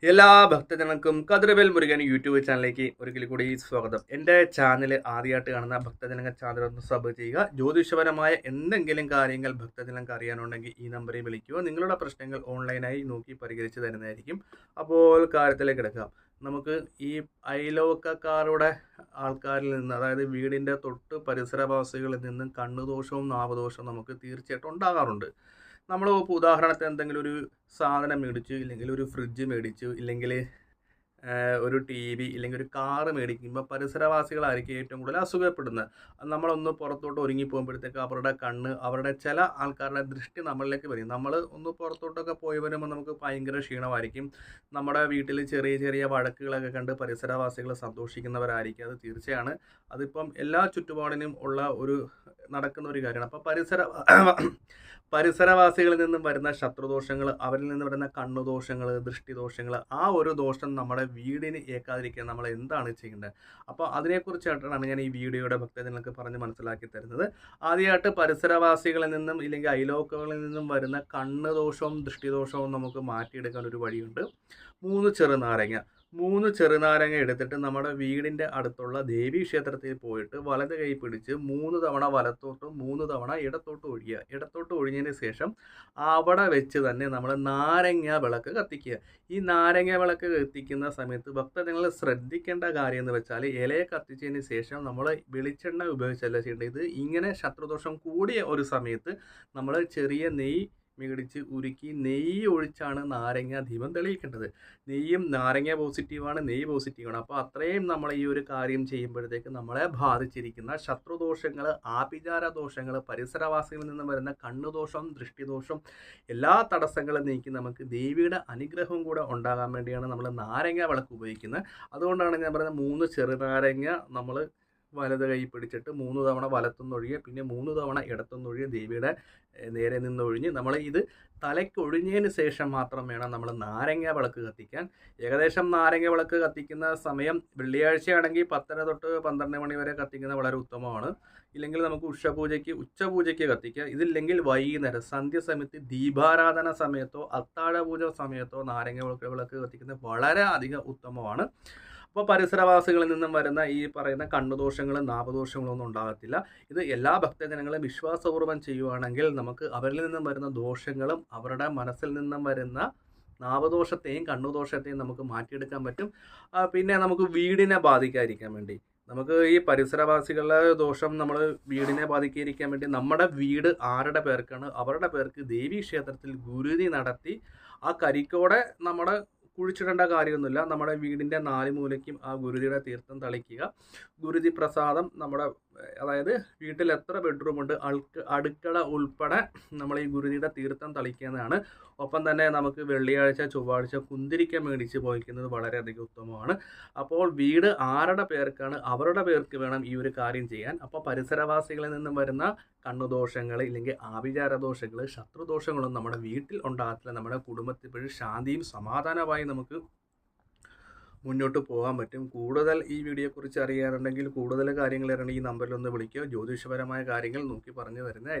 എല്ലാ ഭക്തജനങ്ങൾക്കും കതിരവേൽ മുരുകൻ യൂട്യൂബ് ചാനലിലേക്ക് ഒരിക്കൽ കൂടി സ്വാഗതം. എൻ്റെ ചാനൽ ആദ്യമായിട്ട് കാണുന്ന ഭക്തജനങ്ങൾ ചാനൽ ഒന്ന് സബ് ചെയ്യുക. ജ്യോതിഷപരമായ എന്തെങ്കിലും കാര്യങ്ങൾ ഭക്തജനങ്ങൾക്ക് അറിയാനുണ്ടെങ്കിൽ ഈ നമ്പറിൽ വിളിക്കുക. നിങ്ങളുടെ പ്രശ്നങ്ങൾ ഓൺലൈനായി നോക്കി പരിഹരിച്ച് തരുന്നതായിരിക്കും. അപ്പോൾ കാര്യത്തിലേക്ക് കിടക്കാം. നമുക്ക് ഈ അയലോക്കക്കാരുടെ ആൾക്കാരിൽ നിന്ന്, അതായത് വീടിൻ്റെ തൊട്ട് പരിസരവാസികളിൽ നിന്നും കണ്ണുദോഷവും നാവദോഷവും നമുക്ക് തീർച്ചയായിട്ടും ഉണ്ടാകാറുണ്ട്. നമ്മൾ ഇപ്പോൾ ഉദാഹരണത്തിന് എന്തെങ്കിലും ഒരു സാധനം മേടിച്ചു, ഇല്ലെങ്കിൽ ഒരു ഫ്രിഡ്ജ് മേടിച്ചു, ഇല്ലെങ്കിൽ ഒരു ടി വി, ഇല്ലെങ്കിൽ ഒരു കാറ് മേടിക്കുമ്പോൾ പരിസരവാസികളായിരിക്കും ഏറ്റവും കൂടുതൽ അസുഖപ്പെടുന്നത്. നമ്മളൊന്ന് പുറത്തോട്ട് ഒരുങ്ങി പോകുമ്പോഴത്തേക്ക് അവരുടെ കണ്ണ്, അവരുടെ ചില ആൾക്കാരുടെ ദൃഷ്ടി നമ്മളിലേക്ക് വരും. നമ്മൾ ഒന്ന് പുറത്തോട്ടൊക്കെ പോയി വരുമ്പോൾ നമുക്ക് ഭയങ്കര ക്ഷീണമായിരിക്കും. നമ്മുടെ വീട്ടിൽ ചെറിയ ചെറിയ വഴക്കുകളൊക്കെ കണ്ട് പരിസരവാസികൾ സന്തോഷിക്കുന്നവരായിരിക്കും. അത് തീർച്ചയാണ്. അതിപ്പം എല്ലാ ചുറ്റുപാടിനും ഉള്ള ഒരു നടക്കുന്ന ഒരു കാര്യമാണ്. അപ്പോൾ പരിസരവാസികളിൽ നിന്നും വരുന്ന ശത്രുദോഷങ്ങൾ, അവരിൽ നിന്ന് വരുന്ന കണ്ണുദോഷങ്ങൾ, ദൃഷ്ടിദോഷങ്ങൾ, ആ ഒരു ദോഷം നമ്മുടെ വീടിന് ഏൽക്കാതിരിക്കാൻ നമ്മൾ എന്താണ് ചെയ്യേണ്ടത്? അപ്പോൾ അതിനെക്കുറിച്ചായിട്ടാണ് ഞാൻ ഈ വീഡിയോയുടെ ഭക്തജനങ്ങൾക്ക് പറഞ്ഞ് മനസ്സിലാക്കി തരുന്നത്. ആദ്യമായിട്ട് പരിസരവാസികളിൽ നിന്നും ഇല്ലെങ്കിൽ അയലോക്കങ്ങളിൽ നിന്നും വരുന്ന കണ്ണുദോഷവും ദൃഷ്ടിദോഷവും നമുക്ക് മാറ്റിയെടുക്കാൻ ഒരു വഴിയുണ്ട്. 3 ചെറുനാരങ്ങ എടുത്തിട്ട് നമ്മുടെ വീടിൻ്റെ അടുത്തുള്ള ദേവീ ക്ഷേത്രത്തിൽ പോയിട്ട് വലത് കൈ പിടിച്ച് 3 തവണ വലത്തോട്ടും 3 തവണ ഇടത്തോട്ട് ഒഴിയുക. ഇടത്തോട്ട് ഒഴിഞ്ഞതിന് ശേഷം അവിടെ വെച്ച് തന്നെ നമ്മൾ നാരങ്ങ വിളക്ക് കത്തിക്കുക. ഈ നാരങ്ങ വിളക്ക് കത്തിക്കുന്ന സമയത്ത് ഭക്തജനങ്ങൾ ശ്രദ്ധിക്കേണ്ട കാര്യം എന്ന് വെച്ചാൽ, ഇലയെ കത്തിച്ചതിന് ശേഷം നമ്മൾ വെളിച്ചെണ്ണ ഉപയോഗിച്ചല്ല ചെയ്യേണ്ടത്. ഇത് ഇങ്ങനെ ശത്രുദോഷം കൂടിയ ഒരു സമയത്ത് നമ്മൾ ചെറിയ നെയ്യ് മേടിച്ച് ഉരുക്കി നെയ്യ് ഒഴിച്ചാണ് നാരങ്ങ ദീപം തെളിയിക്കേണ്ടത്. നെയ്യും നാരങ്ങ പോസിറ്റീവാണ്, നെയ്യ് പോസിറ്റീവാണ്. അപ്പോൾ അത്രയും നമ്മൾ ഈ ഒരു കാര്യം ചെയ്യുമ്പോഴത്തേക്ക് നമ്മളെ ബാധിച്ചിരിക്കുന്ന ശത്രുദോഷങ്ങൾ, ആഭിചാര ദോഷങ്ങൾ, പരിസരവാസികളിൽ നിന്ന് വരുന്ന കണ്ണുദോഷം, ദൃഷ്ടിദോഷം, എല്ലാ തടസ്സങ്ങളും നീക്കി നമുക്ക് ദേവിയുടെ അനുഗ്രഹവും കൂടെ ഉണ്ടാകാൻ വേണ്ടിയാണ് നമ്മൾ നാരങ്ങ വിളക്ക് ഉപയോഗിക്കുന്നത്. അതുകൊണ്ടാണ് ഞാൻ പറയുന്നത് 3 ചെറുനാരങ്ങ നമ്മൾ വലത് കൈ പിടിച്ചിട്ട് 3 തവണ വലത്തുനിന്നൊഴിയുക, പിന്നെ 3 തവണ ഇടത്തുനിന്നൊഴിയുക, ദേവിയുടെ നേരെ നിന്നൊഴിഞ്ഞ് നമ്മൾ ഇത് തലയ്ക്കൊഴിഞ്ഞതിന് ശേഷം മാത്രം വേണം നമ്മൾ നാരങ്ങ വിളക്ക് കത്തിക്കാൻ. ഏകദേശം നാരങ്ങ വിളക്ക് കത്തിക്കുന്ന സമയം വെള്ളിയാഴ്ചയാണെങ്കിൽ 10:30 തൊട്ട് 12 മണി വരെ കത്തിക്കുന്നത് വളരെ ഉത്തമമാണ്. ഇല്ലെങ്കിൽ നമുക്ക് ഉച്ചപൂജയ്ക്ക് കത്തിക്കാം. ഇതില്ലെങ്കിൽ വൈകുന്നേരം സന്ധ്യ സമയത്ത് ദീപാരാധന സമയത്തോ അത്താഴ പൂജ സമയത്തോ നാരങ്ങ വിളക്ക് കത്തിക്കുന്നത് വളരെ അധികം ഉത്തമമാണ്. അപ്പോൾ പരിസരവാസികളിൽ നിന്നും വരുന്ന ഈ പറയുന്ന കണ്ണുദോഷങ്ങളും നാഭദോഷങ്ങളും ഒന്നും ഉണ്ടാകത്തില്ല. ഇത് എല്ലാ ഭക്തജനങ്ങളും വിശ്വാസപൂർവ്വം ചെയ്യുവാണെങ്കിൽ നമുക്ക് അവരിൽ നിന്നും വരുന്ന ദോഷങ്ങളും അവരുടെ മനസ്സിൽ നിന്നും വരുന്ന നാഭദോഷത്തെയും കണ്ണുദോഷത്തെയും നമുക്ക് മാറ്റിയെടുക്കാൻ പറ്റും. പിന്നെ നമുക്ക് വീടിനെ ബാധിക്കാതിരിക്കാൻ വേണ്ടി, നമുക്ക് ഈ പരിസരവാസികളുടെ ദോഷം നമ്മൾ വീടിനെ ബാധിക്കാതിരിക്കാൻ വേണ്ടി നമ്മുടെ വീട് ആരുടെ പേർക്കാണ് അവരുടെ പേർക്ക് ദേവീ ക്ഷേത്രത്തിൽ ഗുരുതി നടത്തി ആ കരിക്കോടെ നമ്മുടെ കുഴിച്ചിടേണ്ട കാര്യമൊന്നുമില്ല. നമ്മുടെ വീടിൻ്റെ 4 മൂലയ്ക്കും ആ ഗുരുതിയുടെ തീർത്ഥം തളിക്കുക. ഗുരുതി പ്രസാദം നമ്മുടെ, അതായത് വീട്ടിൽ എത്ര ബെഡ്റൂമുണ്ട് അടുക്കള ഉൾപ്പെടെ നമ്മൾ ഈ ഗുരുതിയുടെ തീർത്ഥം തളിക്കുന്നതാണ്. ഒപ്പം തന്നെ നമുക്ക് വെള്ളിയാഴ്ച ചൊവ്വാഴ്ച കുന്തിരിക്ക മേടിച്ച് പോയിക്കുന്നത് വളരെയധികം ഉത്തമമാണ്. അപ്പോൾ വീട് ആരുടെ പേർക്കാണ് അവരുടെ പേർക്ക് വേണം ഈ ഒരു കാര്യം ചെയ്യാൻ. അപ്പോൾ പരിസരവാസികളിൽ നിന്നും വരുന്ന കണ്ണുദോഷങ്ങൾ, ഇല്ലെങ്കിൽ ആഭിചാരദോഷങ്ങൾ, ശത്രുദോഷങ്ങളും നമ്മുടെ വീട്ടിൽ ഉണ്ടാകത്തില്ല. നമ്മുടെ കുടുംബത്തിൽ ശാന്തിയും സമാധാനമായി നമുക്ക് മുന്നോട്ട് പോകാൻ പറ്റും. കൂടുതൽ ഈ വീഡിയോയെക്കുറിച്ച് അറിയാറുണ്ടെങ്കിൽ, കൂടുതൽ കാര്യങ്ങൾ അറിയണമെങ്കിൽ ഈ നമ്പറിലൊന്ന് വിളിക്കുക. ജ്യോതിഷപരമായ കാര്യങ്ങൾ നോക്കി പറഞ്ഞു തരുന്നതായിരിക്കും.